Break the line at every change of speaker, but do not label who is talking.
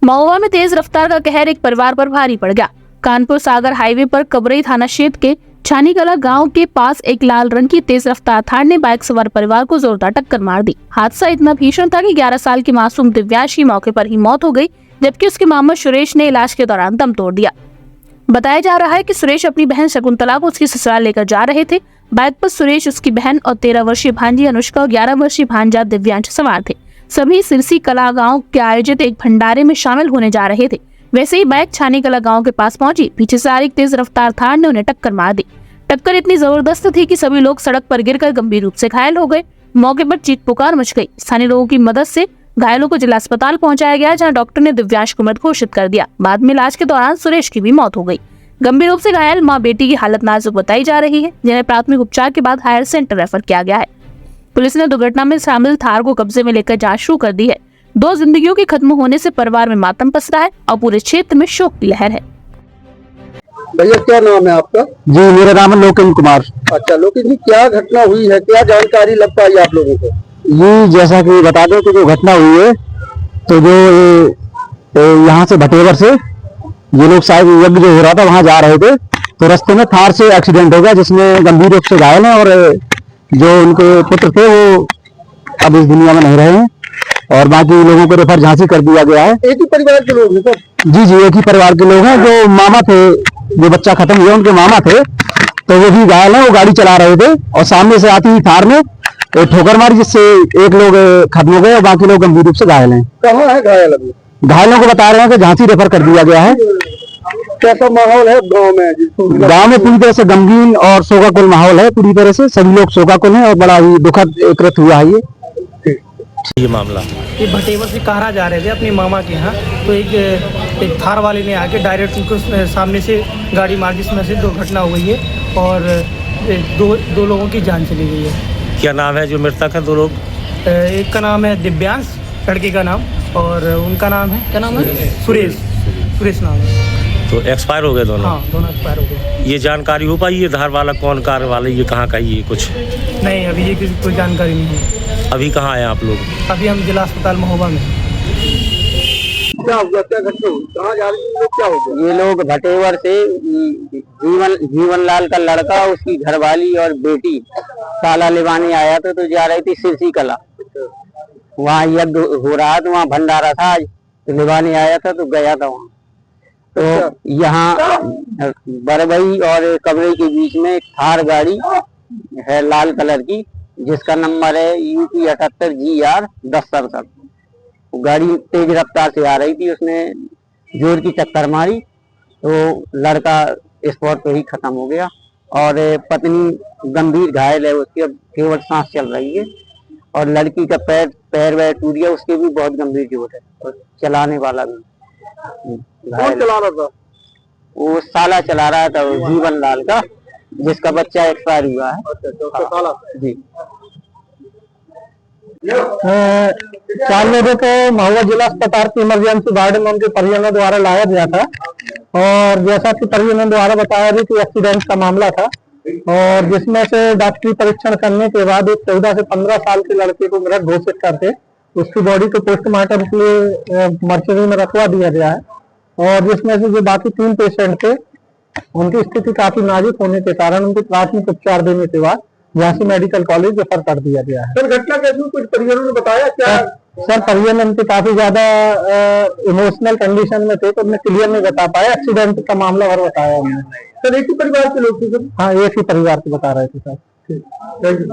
महुआ में तेज रफ्तार का कहर एक परिवार पर भारी पड़ गया। कानपुर सागर हाईवे पर कबरई थाना क्षेत्र के छानीकला गांव के पास एक लाल रंग की तेज रफ्तार थार ने बाइक सवार परिवार को जोरदार टक्कर मार दी। हादसा इतना भीषण था कि 11 साल की मासूम दिव्यांश की मौके पर ही मौत हो गई, जबकि उसके मामा सुरेश ने इलाज के दौरान दम तोड़ दिया। बताया जा रहा है कि सुरेश अपनी बहन शकुंतला को उसकी ससुराल लेकर जा रहे थे। बाइक पर सुरेश, उसकी बहन और 13 वर्षीय भांजी अनुष्का और 11 वर्षीय भांजा दिव्यांश सवार थे। सभी सिरसी कला गांव के आयोजित एक भंडारे में शामिल होने जा रहे थे। वैसे ही बाइक छानीकला गांव के पास पहुंची, पीछे से आ रही तेज रफ्तार थार ने उन्हें टक्कर मार दी। टक्कर इतनी जबरदस्त थी कि सभी लोग सड़क पर गिरकर गंभीर रूप से घायल हो गए। मौके पर चीख पुकार मच गई। स्थानीय लोगों की मदद से घायलों को जिला अस्पताल पहुंचाया गया, जहां डॉक्टर ने दिव्यांश को मृत घोषित कर दिया। बाद में इलाज के दौरान सुरेश की भी मौत हो गई। गंभीर रूप से घायल मां बेटी की हालत नाजुक बताई जा रही है, जिन्हें प्राथमिक उपचार के बाद हायर सेंटर रेफर किया गया है। पुलिस ने दुर्घटना में शामिल थार को कब्जे में लेकर जांच शुरू कर दी है। 2 जिंदगियों के खत्म होने से परिवार में मातम पसरा है और पूरे क्षेत्र में शोक की लहर है।
भैया क्या नाम है आपका?
जी, मेरा नाम है लोकेन कुमार।
अच्छा लोकेन जी, क्या घटना हुई है, क्या जानकारी लग पाई आप लोगों को?
ये जैसा कि बता दो कि जो घटना हुई है, तो जो यहाँ से भटेवर से ये लोग शायद यज्ञ जो हो रहा था वहां जा रहे थे, तो रास्ते में थार से एक्सीडेंट हो गया, जिसमें गंभीर रूप से घायल है। और जो उनके पुत्र थे वो अब इस दुनिया में नहीं रहे हैं और बाकी लोगों को रेफर झांसी कर दिया गया है।
एक ही परिवार के लोग हैं सर?
जी जी, एक ही परिवार के लोग हैं। जो मामा थे, जो बच्चा खत्म हुआ उनके मामा थे, तो वो भी घायल है। वो गाड़ी चला रहे थे और सामने से आती हुई थार ने ठोकर मारी, जिससे एक लोग खत्म हो गए और बाकी लोग गंभीर रूप से घायल हैं।
कहाँ है घायल अभी?
घायलों को बता रहे हैं कि झांसी रेफर कर दिया गया है।
कैसा माहौल है गांव में?
गांव में पूरी तरह से गमगीन और शोकाकुल माहौल है। पूरी तरह से सभी लोग शोकाकुल हैं और बड़ा ही दुखद कृत हुआ है
ये मामला।
ये भटेवर से कहरा जा रहे थे अपनी मामा के यहाँ, तो एक थार वाले ने आके डायरेक्ट उनको सामने से गाड़ी मार, जिसमें से दुर्घटना हुई है और दो लोगों की जान चली गई है।
क्या नाम है जो मृतक है? 2 लोग।
एक का नाम है दिव्यांश, लड़के का नाम, और उनका नाम है, क्या नाम है? सुरेश नाम है।
तो एक्सपायर हो गए दोनों?
हाँ, दोनों एक्सपायर हो गए।
ये जानकारी हो पाई है धार वाला कौन कार वाले, ये कहाँ का, ये कुछ
नहीं, अभी ये किसी कोई जानकारी नहीं है।
अभी कहाँ आए आप लोग?
अभी हम जिला अस्पताल महोबा में।
क्या हुआ, क्या घटना हुई, कहाँ जा रहे हैं, क्या हो गया?
ये लोग भटेवर से जीवन लाल का लड़का, उसकी घरवाली और बेटी ताला लेवाने आया था, तो जा रही थी सिरसी कला। वहाँ यज्ञ हो रहा था, वहाँ भंडारा था आज, तो लेवाने आया था तो गया था वहाँ। तो यहाँ बरबई और कबरई के बीच में एक थार गाड़ी है लाल कलर की, जिसका नंबर है UP 78 GR 1067। गाड़ी तेज रफ्तार से आ रही थी, उसने जोर की टक्कर मारी, तो लड़का स्पॉट पे ही खत्म हो गया और पत्नी गंभीर घायल है, उसकी अब केवल सांस चल रही है। और लड़की का पैर वैर टूट गया, उसके भी बहुत गंभीर चोट है। और चलाने वाला भी
कौन चला रहा था?
वो साला चला रहा था, वो जीवन लाल का, जिसका बच्चा एक्सपायर हुआ है।
अच्छा, साला
जी।
4 लोगों को महुआ जिला अस्पताल की इमरजेंसी वार्ड में उनके परिजनों द्वारा लाया गया था, और जैसा कि परिजनों द्वारा बताया गया कि एक्सीडेंट का मामला था, और जिसमें से डॉक्टरी परीक्षण करने के बाद एक 14 से 15 साल के लड़के को मृत घोषित करके उसकी बॉडी को पोस्टमार्टम के लिए मर्चरी में रखवा दिया गया है। और जिसमें से जो बाकी 3 पेशेंट थे, उनकी स्थिति काफी नाजुक होने के कारण उनको प्राथमिक उपचार देने के बाद झांसी मेडिकल कॉलेज रेफर कर दिया गया है।
सर घटना कैसे हुई, कुछ परिजनों ने बताया क्या?
सर परिजन उनके काफी ज्यादा इमोशनल कंडीशन में थे, तो उन्हें क्लियर नहीं बता पाया। एक्सीडेंट का मामला भर बताया उन्होंने।
सर एक ही परिवार के लोग थे?
हाँ, एक ही परिवार के बता रहे थे सर।
Thank you.